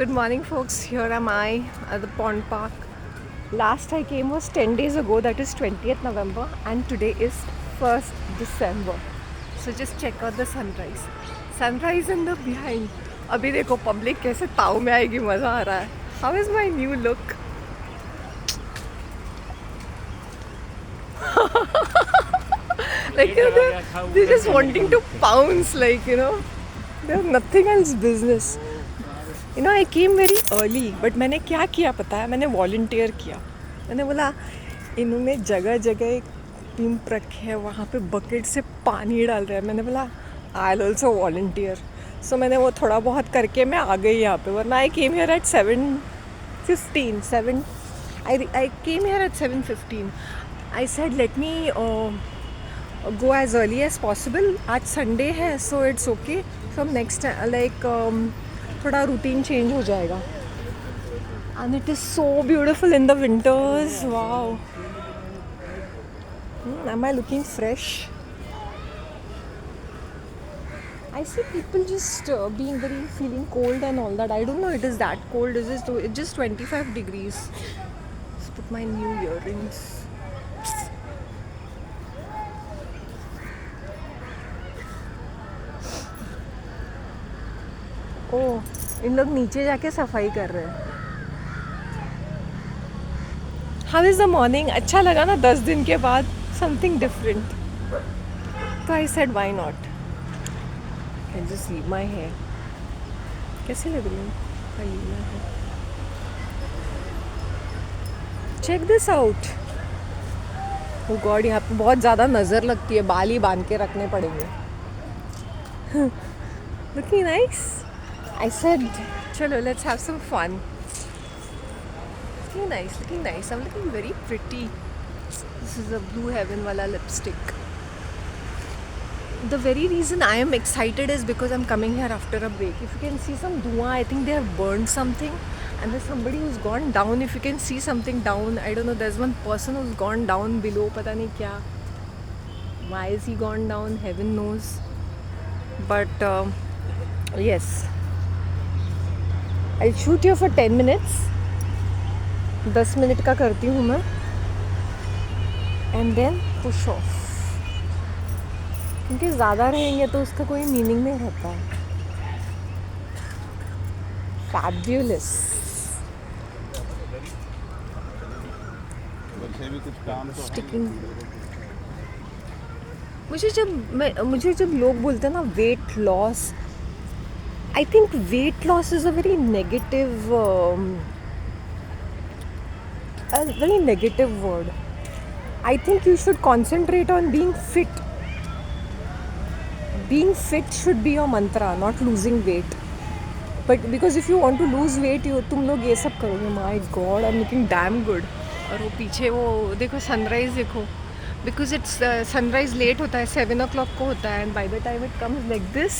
Good morning, folks. Here am I at the pond park. Last I came was 10 days ago, that is 20th November, and today is 1st December. So just check out the sunrise. Sunrise in the behind. अभी देखो public कैसे ताव में आएगी मज़ा आ रहा है. How is my new look? Like they're just wanting to pounce, like they have nothing else business. I came very early, but मैंने क्या किया पता है, मैंने वॉल्टियर किया. मैंने बोला इन्होंने जगह जगह एक पिंप रखे है, वहाँ पे बकेट से पानी डाल रहे हैं. मैंने बोला आई विल ऑल्सो वॉल्टियर. सो मैंने वो थोड़ा बहुत करके मैं आ गई यहाँ पे. वरना I came here at 7:15. I came here at 7:15. I said let me go as early as possible. आज संडे है, so it's okay. So next time थोड़ा रूटीन चेंज हो जाएगा. And it is so beautiful in the winters. Wow. Am I looking fresh? I see people just being very feeling cold and all that. I don't know it is that cold. It's just 25 degrees. Let's put my new earrings. ओह, इन लोग नीचे जाके सफाई कर रहे हैं. How is the morning? अच्छा लगा ना 10 दिन के बाद समथिंग डिफरेंट. तो I said why not. Can just leave my hair. कैसे लग रही हूँ? Check this out. Oh God, यहाँ पे बहुत ज़्यादा नज़र लगती है. बाल ही बांध के रखने पड़ेंगे. Looking nice. I said, chalo, let's have some fun. Looking nice. I'm looking very pretty. This is a Blue Heaven wala lipstick. The very reason I am excited is because I'm coming here after a break. If you can see some dhua, I think they have burned something. And there's somebody who's gone down. If you can see something down, I don't know, there's one person who's gone down below. Pata nahi kya. Why is he gone down? Heaven knows. But yes. I'll shoot you for 10 minutes. 10 minute का करती हूँ मैं. And then push off. क्योंकि ज़्यादा रहेंगे तो उसका कोई मीनिंग नहीं रहता. Fabulous. Sticking. मुझे जब लोग बोलते हैं ना weight loss, I think weight loss is a very negative word. I think you should concentrate on being fit. Being fit should be your mantra, not losing weight. But because if you want to lose weight, तुम लोग ये सब करोगे. My God, I'm looking damn good. और वो पीछे वो देखो sunrise देखो. Because it's sunrise late होता है, 7 o'clock को होता है, and by the time it comes like this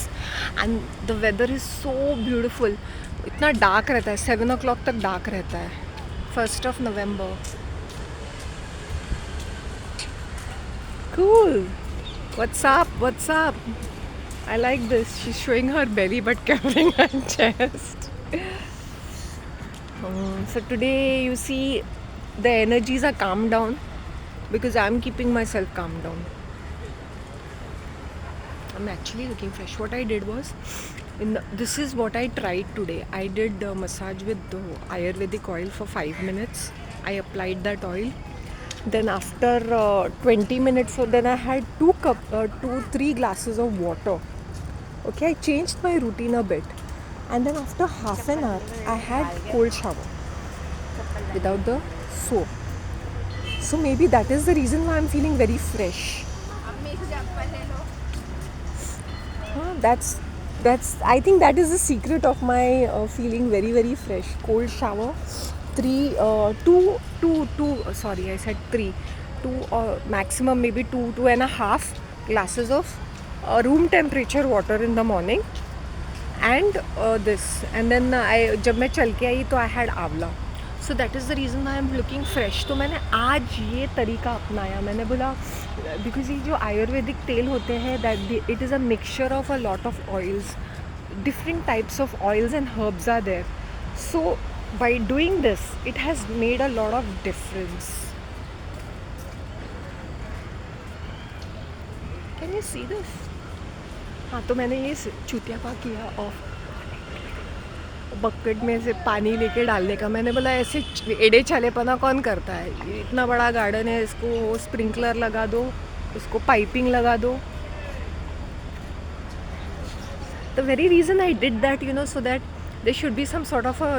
and the weather is so beautiful. इतना dark रहता है, 7 o'clock तक dark रहता है. 1st of November. Cool. What's up? I like this. She's showing her belly but covering her chest. So today you see the energies are calmed down. Because I'm keeping myself calm down. I'm actually looking fresh. What I did was, this is what I tried today. I did massage with the Ayurvedic oil for 5 minutes. I applied that oil. Then after 20 minutes, so then I had 3 glasses of water. Okay, I changed my routine a bit. And then after half an hour, I had cold shower without the soap. So maybe that is the reason why I'm feeling very fresh. I think that is the secret of my feeling very very fresh. Cold shower, 2 or maximum maybe 2.5 glasses of room temperature water in the morning, and this, and then जब मैं चल के आई तो I had आंवला. So that is the reason why I'm looking fresh. तो मैंने आज ये तरीका अपनाया. मैंने बोला because ये जो आयुर्वेदिक तेल होते हैं that it is a mixture of a lot of oils, different types of oils and herbs are there. So by doing this, it has made a lot of difference. Can you see this? हाँ, तो मैंने ये चूतियापा किया और bucket में से पानी लेके डालने का। मैंने बोला ऐसे एड़े छालेपना कौन करता है, ये इतना बड़ा गार्डन है, इसको स्प्रिंकलर लगा दो, इसको पाइपिंग लगा दो. The very reason I did that, so that there should be some sort of a,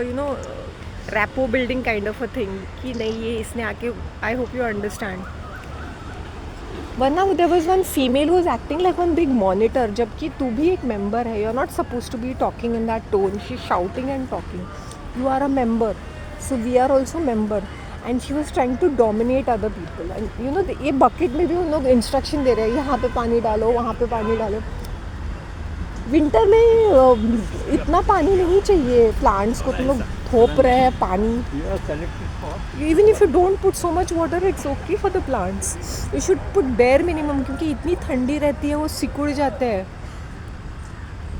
rapport building kind of a thing. कि नहीं ये इसने आके, I hope you understand. वरना there was one female who was acting like one big monitor, जबकि तू भी एक member है. You're not supposed to be talking in that tone. She's shouting and talking. You are a member, so we are also member. And she was trying to dominate other people. And ये bucket में भी उन लोग instruction दे रहे हैं, यहाँ पे पानी डालो, वहाँ पे पानी डालो. विंटर में इतना पानी नहीं चाहिए प्लांट्स को. तुम लोग थोप रहे हैं पानी. Even if you don't put so much water, it's okay for the plants. You should put bare minimum, क्योंकि इतनी ठंडी रहती है, वो सिकुड़ जाते हैं.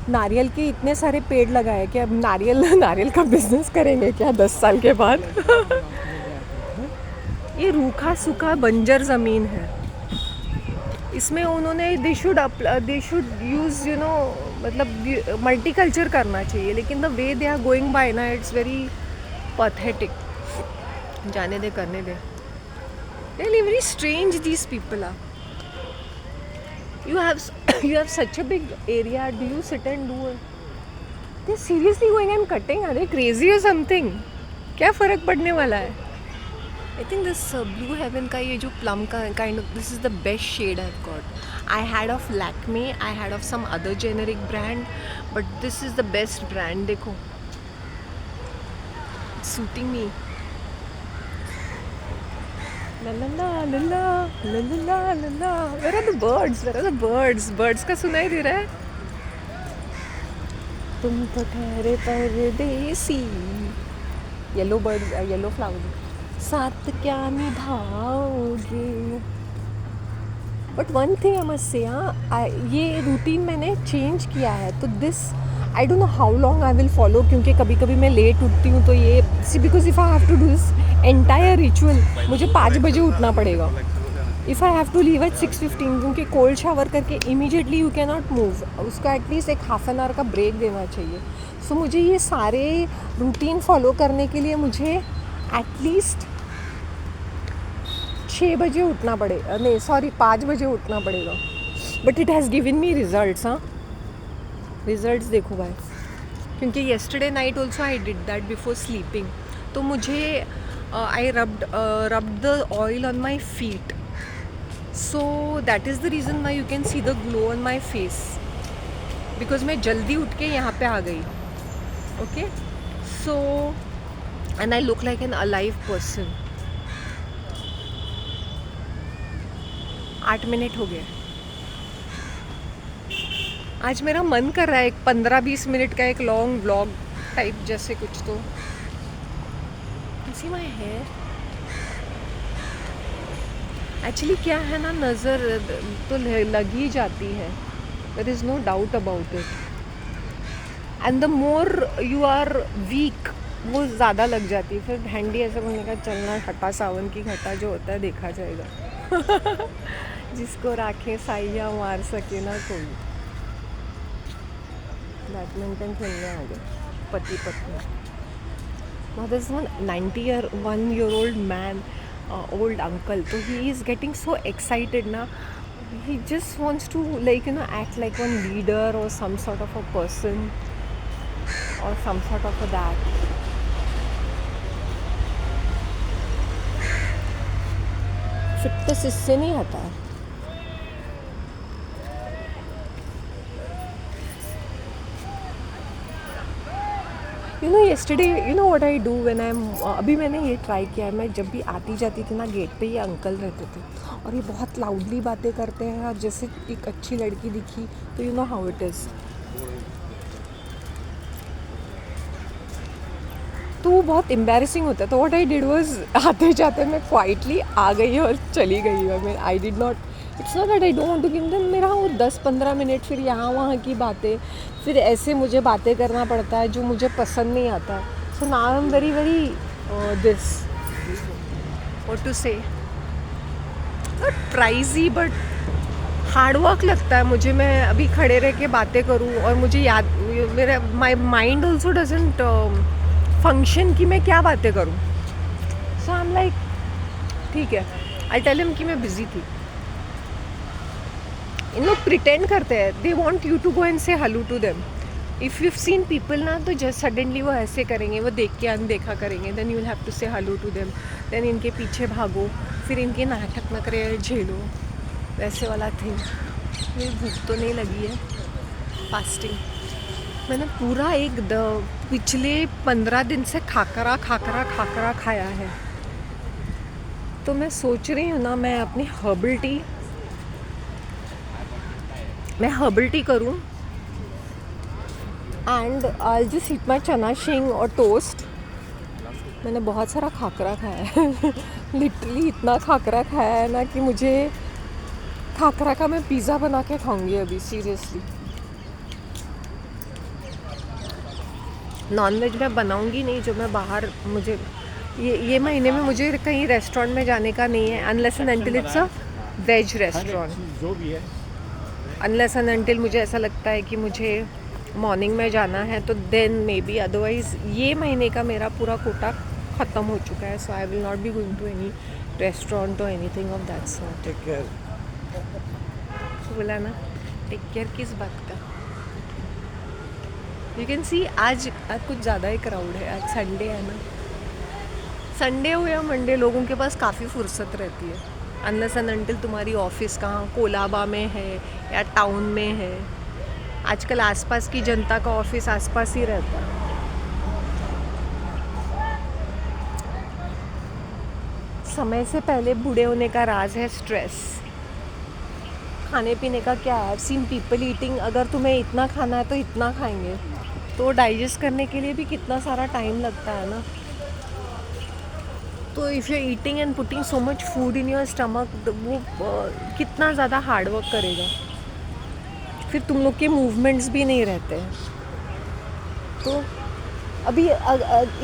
नारियल के इतने सारे पेड़ लगाए कि अब नारियल का बिजनेस करेंगे क्या 10 साल के बाद. ये रूखा सूखा बंजर ज़मीन है. इसमें उन्होंने दे शुड यूज़ मतलब मल्टीकल्चर करना चाहिए. लेकिन the way they are going by ना, इट्स वेरी पैथेटिक. जाने दे, करने दे. Really very strange these people are. You have such a big area. Do you sit and do it? They're seriously going and cutting. Are they crazy or something? क्या फ़र्क पड़ने वाला है? I think this Blue Heaven का ये जो plum का kind of, this is the best shade I've got. I had of Lakme, I had of some other generic brand, but this is the best brand. देखो, it's suiting me. La la la la la la la la la. Where are the birds? Where are the birds? Birds का सुनाई दे रहा है? तुम तो ठहरे परदेसी. Yellow birds, yellow flowers. साथ क्या निभाओगे. But one thing I must say, ये रूटीन मैंने चेंज किया है. तो this I don't know how long I will follow, क्योंकि कभी कभी मैं लेट उठती हूँ. तो ये because if I have to do this entire ritual, मुझे 5 बजे उठना पड़ेगा. If I have to leave at 6:15, क्योंकि कोल्ड शावर करके immediately you can not move. उसको एटलीस्ट एक हाफ एन आवर का ब्रेक देना चाहिए. सो मुझे ये सारे रूटीन फॉलो करने के लिए मुझे एटलीस्ट 6 बजे उठना पड़ेगा. नहीं सॉरी, 5 बजे उठना पड़ेगा. But it has given me results. Results देखो भाई, क्योंकि yesterday night also I did that before sleeping. तो मुझे I rubbed the oil on my feet. So that is the reason why you can see the glow on my face, because मैं जल्दी उठ के यहाँ पे आ गई. Okay, so and I look like an alive person. 8 minute हो गए. आज मेरा मन कर रहा है एक 15-20 मिनट का एक लॉन्ग व्लॉग टाइप जैसे कुछ. तो सी माई हेयर एक्चुअली क्या है ना, नज़र तो लग ही जाती है. There is no doubt about it. And the more you are weak, वो ज़्यादा लग जाती है. फिर हैंडी ऐसे बोलने का, चलना खट्टा सावन की खट्टा जो होता है देखा जाएगा. जिसको राखें साइया मार सके ना कोई. बैडमिंटन खेलने आ गए पति पत्नी. Now there's one 91-year-old man, old uncle. So he is getting so excited now. He just wants to act like one leader or some sort of a person or some sort of a that. Fitness इससे नहीं आता है. Yesterday what I do when I am, अभी मैंने ये try किया है. मैं जब भी आती जाती थी ना, गेट पे ये अंकल रहते थे और ये बहुत लाउडली बातें करते हैं. और जैसे एक अच्छी लड़की दिखी तो you know how it is. तो वो बहुत एम्बैरेसिंग होता है. तो व्हाट आई डिड वाज, आते जाते मैं क्वाइटली आ गई और चली गई. मैं I did not, it's not that I don't want to give them. मेरा वो 10-15 मिनट फिर यहाँ वहाँ की बातें, फिर ऐसे मुझे बातें करना पड़ता है जो मुझे पसंद नहीं आता. So now I'm very this what to say, not pricey but hard work लगता है मुझे. मैं अभी खड़े रह के बातें करूं और मुझे याद, मेरा my mind also doesn't function कि मैं क्या बातें करूं. सो आई एम लाइक ठीक है, आई टेल हिम कि मैं बिजी थी. इन लोग प्रिटेंड करते हैं, they want you to go and say hello to them. If you seen people ना, तो जस्ट सडनली वो ऐसे करेंगे, वो देख के अनदेखा करेंगे, then you will have to say hello to them. Then इनके पीछे भागो, फिर इनके नाटक न करे झेलो, वैसे वाला थिंग. मेरी भूख तो नहीं लगी है. फास्टिंग मैंने पूरा पिछले 15 दिन से खाकरा खाया है. तो मैं सोच रही हूँ ना, मैं अपनी हर्बल टी करूँ एंड आई जस्ट ईट माई चना शेंग और टोस्ट. मैंने बहुत सारा खाकरा खाया है. लिटरली इतना खाकरा खाया है ना कि मुझे खाकरा का मैं पिज़्ज़ा बना के खाऊंगी अभी, सीरियसली. नॉनवेज मैं बनाऊंगी नहीं, जो मैं बाहर, मुझे ये महीने में मुझे कहीं रेस्टोरेंट में जाने का नहीं है, unless and until it's a veg restaurant. जो भी है, अनलेस एंड अनटिल मुझे ऐसा लगता है कि मुझे मॉर्निंग में जाना है, तो देन मे बी. अदरवाइज़ ये महीने का मेरा पूरा कोटा ख़त्म हो चुका है. So I will not be going to any restaurant और anything of that sort. Take care. बोला ना, टेक केयर किस बात का. यू कैन सी आज कुछ ज़्यादा ही क्राउड है. आज संडे है ना. संडे हो या मंडे, लोगों के पास काफ़ी फुर्सत रहती है. अनलेस एंड अनटिल तुम्हारी ऑफिस कहाँ कोलाबा में है या टाउन में है. आजकल आसपास की जनता का ऑफिस आसपास ही रहता है. समय से पहले बूढ़े होने का राज है स्ट्रेस. खाने पीने का क्या है, सीन पीपल ईटिंग. अगर तुम्हें इतना खाना है तो इतना खाएंगे, तो डाइजेस्ट करने के लिए भी कितना सारा टाइम लगता है ना. तो if you eating and putting so much food in your stomach, वो कितना ज़्यादा हार्ड वर्क करेगा. फिर तुम लोग के मूवमेंट्स भी नहीं रहते हैं. तो अभी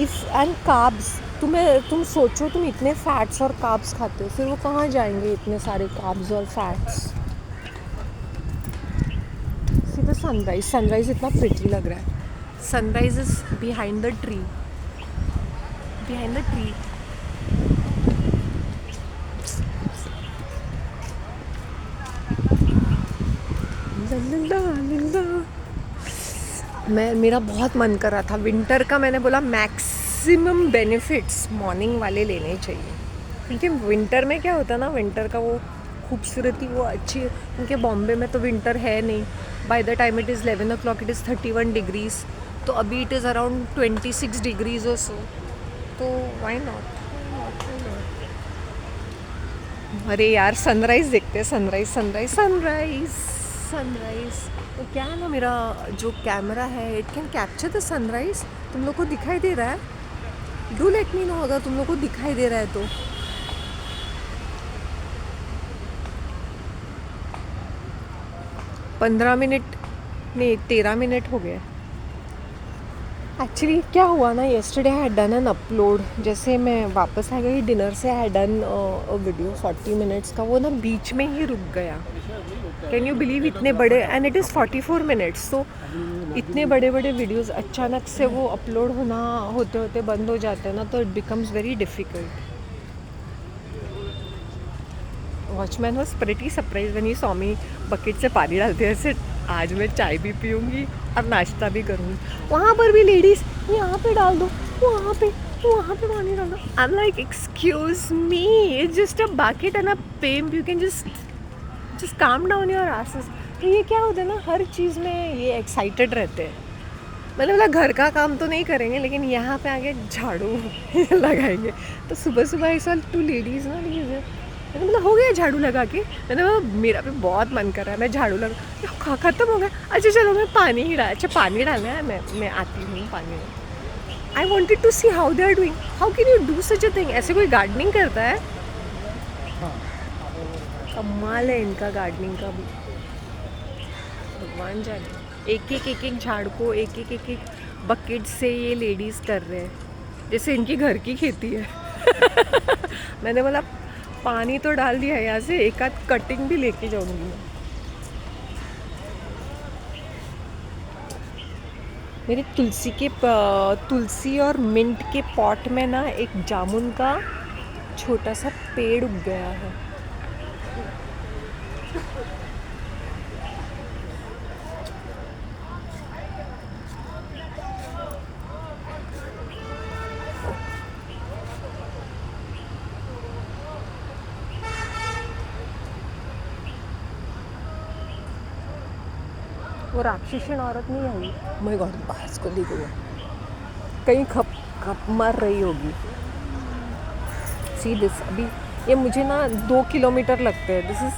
इफ़ एंड कार्ब्स, तुम सोचो, तुम इतने फैट्स और कार्ब्स खाते हो, फिर वो कहाँ जाएंगे इतने सारे कार्ब्स और फैट्स. सीधा सनराइज़ इतना प्रिटी लग रहा है. Sunrise is behind the tree. मेरा बहुत मन कर रहा था विंटर का. मैंने बोला मैक्सिमम बेनिफिट्स मॉर्निंग वाले लेने चाहिए, क्योंकि विंटर में क्या होता है ना, विंटर का वो खूबसूरती वो अच्छी. क्योंकि बॉम्बे में तो विंटर है नहीं. By the time it is 11 o'clock it is 31 degrees. तो अभी इट इज़ अराउंड 26 डिग्रीज और सो. तो व्हाई नॉट. अरे यार, सनराइज़ देखते हैं. सनराइज़ तो क्या है ना, मेरा जो कैमरा है it can capture the sunrise. तुम लोग को दिखाई दे रहा है? डू लेट मी नो अगर तुम लोग को दिखाई दे रहा है तो. 15 मिनट नहीं, 13 मिनट हो गए. एक्चुअली क्या हुआ ना, yesterday I had done an upload. जैसे मैं वापस आ गई डिनर से, I had done a video 40 minutes का. वो ना बीच में ही रुक गया. कैन यू बिलीव, इतने बड़े, एंड इट इज़ 44 मिनट्स. तो इतने बड़े वीडियोस अचानक से वो अपलोड होते होते बंद हो जाते हैं ना, तो it becomes very difficult. Watchman was pretty surprise when he saw me bucket से पानी डालते हैं. ऐसे आज मैं चाय भी पीऊँगी और नाश्ता भी करूँगी. वहाँ पर भी लेडीज़, यहाँ पे डाल दो, वहाँ पे पानी डाल दो. I am like excuse me, it's just a bucket and a pump, you can just calm down your asses. तो ये क्या होता है ना, हर चीज़ में ये एक्साइटेड रहते हैं. मैंने बोला घर का काम तो नहीं करेंगे, लेकिन यहाँ पे आके झाड़ू लगाएंगे. तो सुबह ऐसा 2 लेडीज़ ना, मैंने बोला हो गया झाड़ू लगा के. मैंने बोला मेरा भी बहुत मन कर रहा है, मैं झाड़ू लगा. ख़त्म हो गया. अच्छा चलो मैं पानी ही पानी डालना है, मैं आती हूँ पानी में. I wanted to see how they are doing. How can you do such a thing. ऐसे कोई गार्डनिंग करता है? कमाल है इनका गार्डनिंग का भी. भगवान जाने. एक झाड़ को एक बकेट से ये लेडीज़ कर रहे हैं. जैसे इनकी घर की खेती है। मैंने बोला पानी तो डाल दिया है, यहाँ से एक आध कटिंग भी लेके जाऊंगी मैं। मेरे तुलसी और मिंट के पॉट में ना एक जामुन का छोटा सा पेड़ उग गया है। वो राक्षसीन औरत नहीं आई, मैं गॉड बाहर को ली गई, कहीं खप खप मर रही होगी। सी दिस, अभी ये मुझे ना 2 किलोमीटर लगते हैं। दिस इज़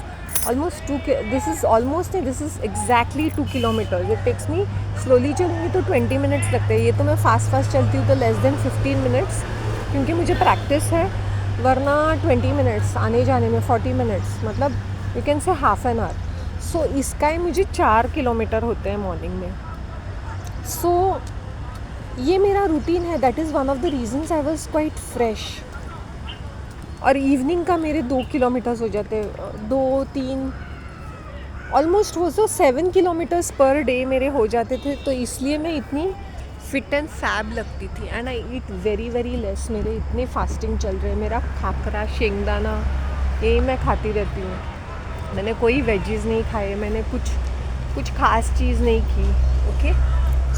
ऑलमोस्ट नहीं, this is exactly 2 kilometre. It takes me, slowly चलूँगी तो 20 मिनट्स लगते हैं। ये तो मैं फास्ट चलती हूँ तो लेस देन 15 मिनट्स, क्योंकि मुझे प्रैक्टिस है। वरना 20 मिनट्स आने जाने में, 40 मिनट्स, मतलब you can say half an hour. So इसका ही मुझे 4 किलोमीटर होते हैं मॉर्निंग में। सो ये मेरा रूटीन है। That is one of the reasons I was quite fresh. और इवनिंग का मेरे 2 किलोमीटर्स हो जाते, 2-3 ऑलमोस्ट वो तो 7 किलोमीटर्स पर डे मेरे हो जाते थे। तो इसलिए मैं इतनी फिट एंड फैब लगती थी। And I eat very very less. मेरे इतने फास्टिंग चल रहे हैं। मेरा खाकरा, शेंगदाना, यही मैं खाती रहती हूँ। मैंने कोई वेजीज नहीं खाए, मैंने कुछ खास चीज़ नहीं की। Okay,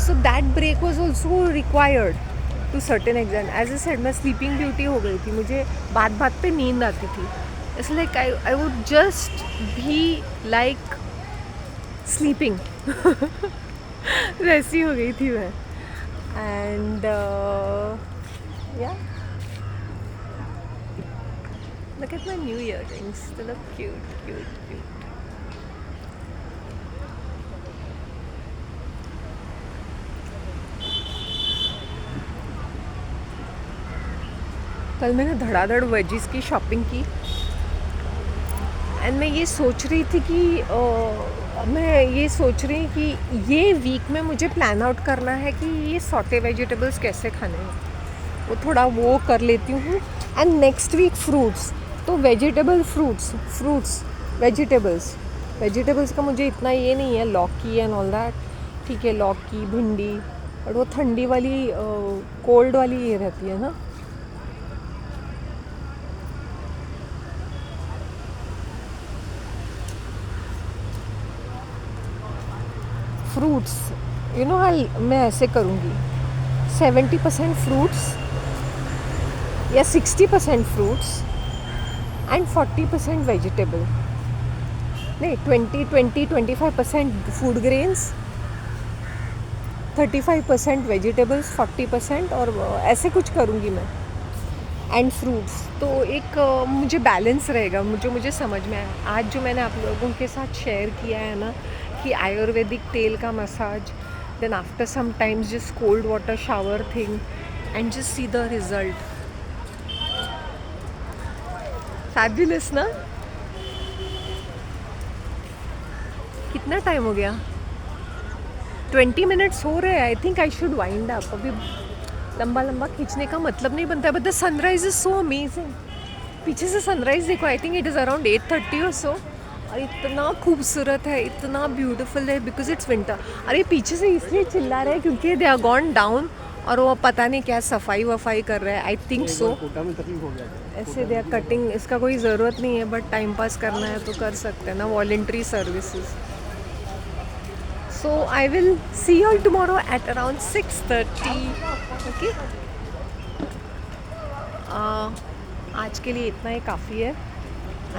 so that break was also required to certain exam. As I said, मैं स्लीपिंग ब्यूटी हो गई थी, मुझे बात पे नींद आती थी। It's like I would just be like sleeping. वैसी हो गई थी मैं। एंड या look at my new earrings, they look cute. कल मैंने धड़ाधड़ वेजीज की शॉपिंग की। एंड मैं ये सोच रही थी कि ये वीक में मुझे प्लान आउट करना है कि ये सॉटे वेजिटेबल्स कैसे खाने हैं। वो थोड़ा वो कर लेती हूँ। एंड नेक्स्ट वीक फ्रूट्स, तो वेजिटेबल्स का मुझे इतना ये नहीं है। लौकी एंड ऑल दैट ठीक है, लौकी, भिंडी, और वो ठंडी वाली कोल्ड वाली ये रहती है ना। फ्रूट्स, यू नो, मैं ऐसे करूँगी 70% फ्रूट्स या 60% फ्रूट्स एंड 40% वेजिटेबल। नहीं, 25% फूड ग्रेन्स, 35% वेजिटेबल्स, 40% और ऐसे कुछ करूँगी मैं। एंड फ्रूट्स तो एक मुझे बैलेंस रहेगा। मुझे समझ में आया आज जो मैंने आप लोगों के साथ शेयर किया है ना, कि आयुर्वेदिक तेल का massage, then after some times just cold water shower thing, and just see the result. Fabulous ना। कितना टाइम हो गया? 20 मिनट्स हो रहे हैं। I think I should wind up. अभी लंबा खींचने का मतलब नहीं बनता है। But the sunrise is so amazing. पीछे से सनराइज देखो, I think it is around 8:30 और सो। और इतना खूबसूरत है, इतना ब्यूटीफुल है, बिकॉज इट्स विंटर। अरे पीछे से इसलिए चिल्ला रहे हैं क्योंकि दे आर गॉन डाउन, और वो पता नहीं क्या सफाई वफाई कर रहे हैं। आई थिंक सो ऐसे दे आर कटिंग। इसका कोई ज़रूरत नहीं है, बट टाइम पास करना है तो कर सकते हैं ना, voluntary services. So I will see you all tomorrow at around 6:30. Okay? आज के लिए इतना ही काफ़ी है।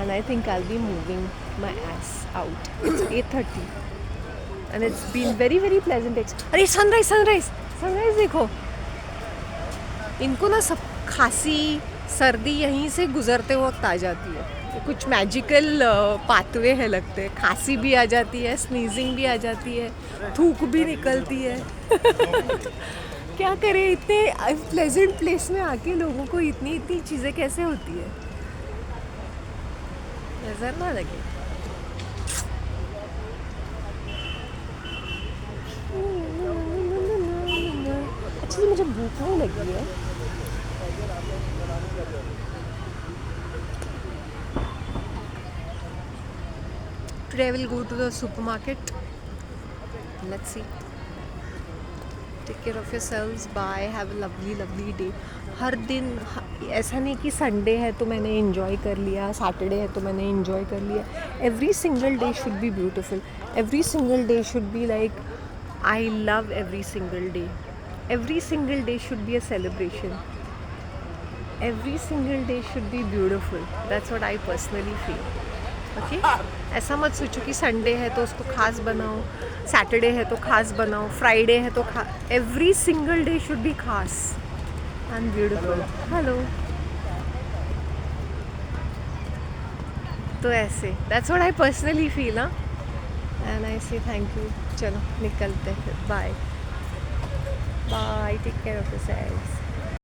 And I think I'll be moving my ass out. It's 8:30. And it's been very very pleasant. अरे सनराइज देखो। इनको ना सब खांसी सर्दी यहीं से गुजरते वक्त आ जाती है। कुछ मैजिकल पाथवे है लगते हैं। खांसी भी आ जाती है, स्नीजिंग भी आ जाती है, थूक भी निकलती है। क्या करें, इतने प्लेजेंट प्लेस में आके लोगों को इतनी चीज़ें कैसे होती है, नजर ना लगे। एक्चुअली मुझे भूख नहीं लगी है, Today I will go to the supermarket. Let's see. Take care of yourselves, bye, have a lovely lovely day. हर दिन ऐसा नहीं कि संडे है तो मैंने इन्जॉय कर लिया, सैटरडे है तो मैंने इन्जॉय कर लिया. Every single day should be beautiful. Every single day should be like I love every single day. Every single day should be a celebration. Every single day should be beautiful. That's what I personally feel. Okay, ऐसा मत सोचो कि Sunday है तो उसको खास बनाओ, Saturday है तो खास बनाओ, फ्राइडे है तो every single day should be खास एंड ब्यूटिफुल. हेलो. तो ऐसे that's what I personally feel. हाँ, and I say thank you. चलो निकलते हैं फिर. Bye bye. Take care of yourselves.